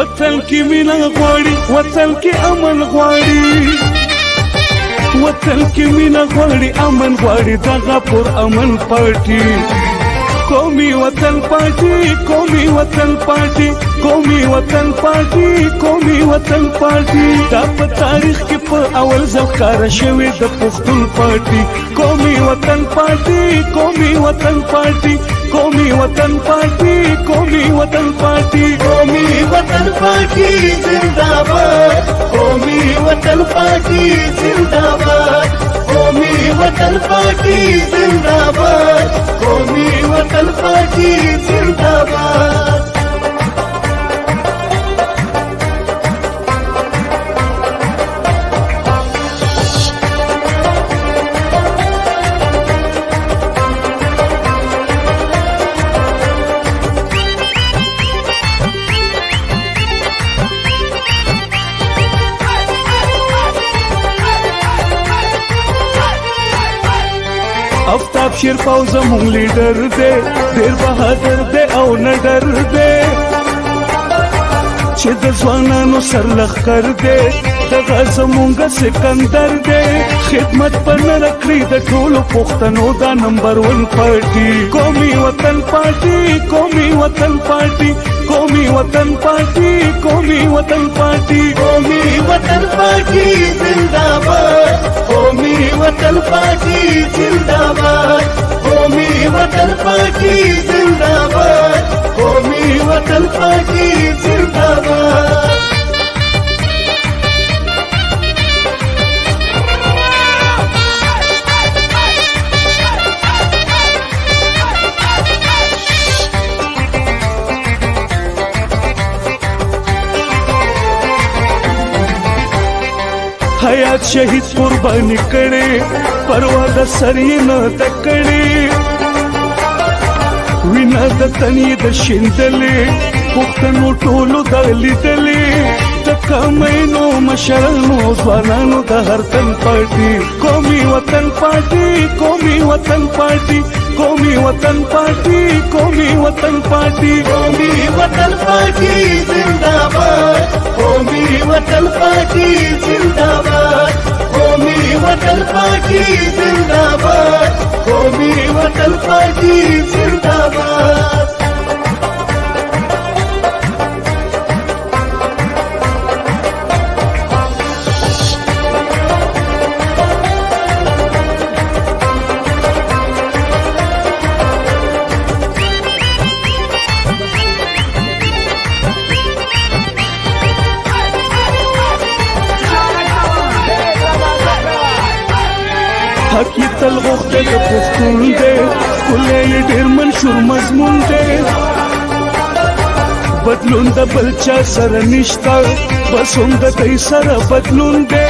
وطن کې مینا غواړي وطن کې امن غواړي وطن کې مینا غواړي امن غواړي دغه پر امن پارټي قومي وطن پارټي قومي وطن پارټي قومي وطن پارټي قومي وطن پارټي دا په تاریخ کې په اول ځل ښکاره شوې د پښتون پارټي قومي وطن پارټي قومي وطن پارټي قومي وطن پارټي قومي وطن پارټي قومي وطن پارټي زنده‌باد قومي وطن پارټي زنده‌باد قومي وطن پارټي زنده‌باد قومي وطن پارټي زنده‌باد افتاب شیر پاو زمون لیډر دی ډیر بهادر دی او نه ډر دی چې د ځوانانو سر لښکر دی دغه زمونږ سکندر دی خدمت په نه کړی د ټولو پښتنو دا نمبر 1 پارټي قومي وطن پارټي قومي وطن پارټي قومي وطن پارټي قومي وطن پارټي قومي وطن پارټي زنده‌باد قومي وطن پارټي زنده‌باد قومي وطن پارټي زنده‌باد قومي وطن پارټي زنده‌باد حیات شهید قربانی کړي پروا د سر یې نه تکړي وینا د تنې د شیندلې پښتنو ټولو د لیدلې د کمینو مشرانو ځوانانو د هر تن پارټي قومي وطن پارټي قومي وطن پارټي قومي وطن پارټي قومي وطن پارټي قومي وطن پارټي زنده‌باد قومي وطن پارټي زنده‌باد قومي وطن پارټي زنده‌باد قومي وطن پارټي زنده‌باد حقی تل غوخته د پښتون دی ښکلی یې ډېر منشور مضمون دی بدلون د بل چا سره نشته بس هم د دی سره بدلون دی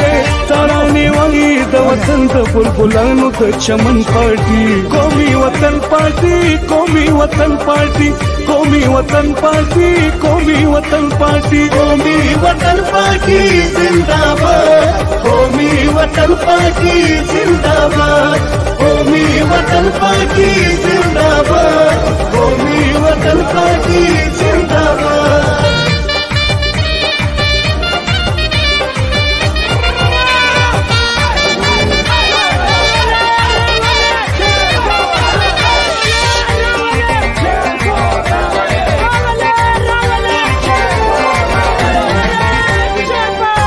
ترانې وایي د وطن د بلبلانو د چمن پارټي قومي وطن پارټي قومي وطن پارټي قومي وطن پارټي قومي وطن پارټي قومي وطن پارټي زنده‌باد قومي وطن پارټي زنده‌باد قومي وطن پارټي زنده‌باد قومي وطن پارټي زنده‌باد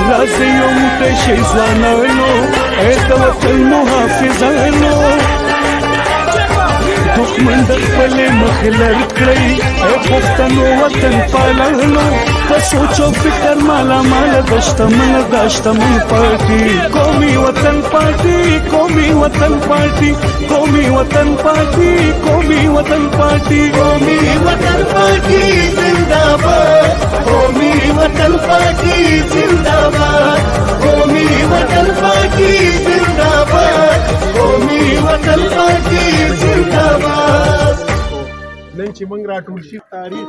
راځي یو موټی شئ ځوانانو ای د وطن محافظانو دښمن د خپلې مخې لر کړئ ای پښتنو وطن پالانو په سوچ او فکر مالا ماله د شتمن دا شتمن پارټي قومي وطن پارټي قومي وطن پارټي قومي وطن پارټي قومي وطن پارټي قومي وطن پارټي زنده‌باد قومي وطن پارټي زنده‌باد قومي وطن پارټي زنده‌باد قومي وطن پارټي زنده‌باد نن چې موږ راټول شي تاریخ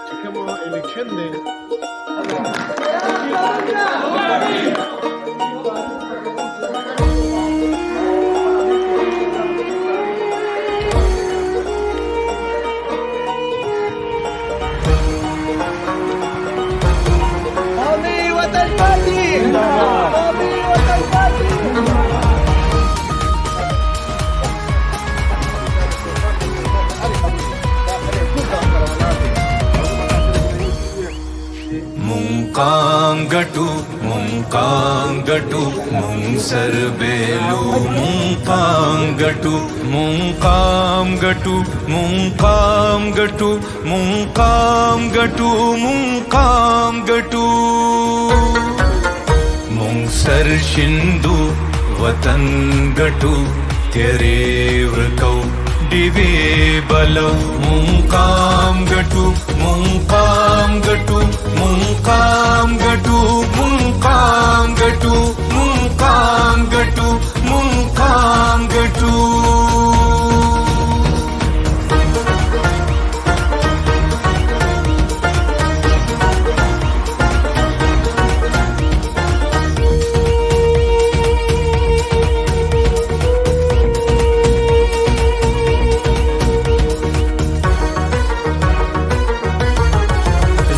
چې کوم الیکشن دی मुंकाम गटू मुंसर बेलू मुंकाम गटू मुंकाम गटू मुंकाम गटू मुंकाम गटू मुंकाम गटू मुंसर शिंदू वतन गटू तेरे व्रकौ दिवे बलौ मुंकाम गटू मुंकाम गटू मुंकाम गटू मुंकाम गटू मुंकाम गटू मुंकाम गटू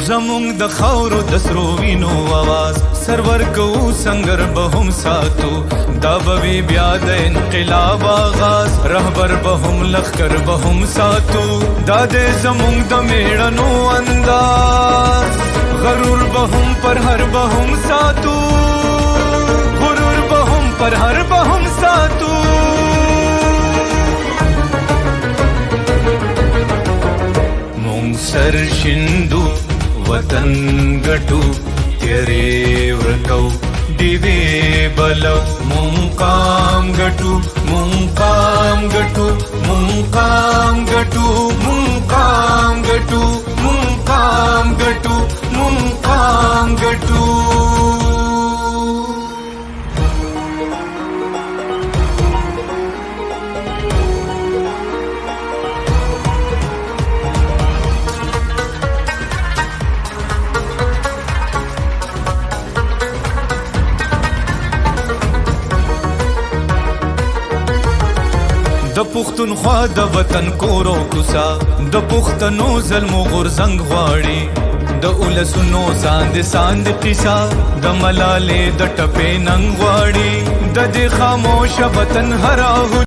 زمونږ د خاورو د سرو وینو आवाज سرور کو سنگر بهم ساتو دا به بیا د انقلاب آغاز رهبر بهم لخر بهم ساتو دا د زمونږ د میړنو انداز غرور بهم پر هر بهم ساتو غرور بهم پر هر بهم ساتو مونږ سر شندو वतन गटू तेरे व्रकौ दिवे बलौ मुंकाम गटू मुंकाम गटू मुंकाम गटू मुंकाम गटू मुंकाम गटू मुंकाम गटू د پښتونخوا د وطن کورو کوسا د پښتنو ظلمو غورځنګ غواړي د اولسونو ساند قصا د ملالې د ټپې ننګ غواړي د دې خاموش وطن هراهو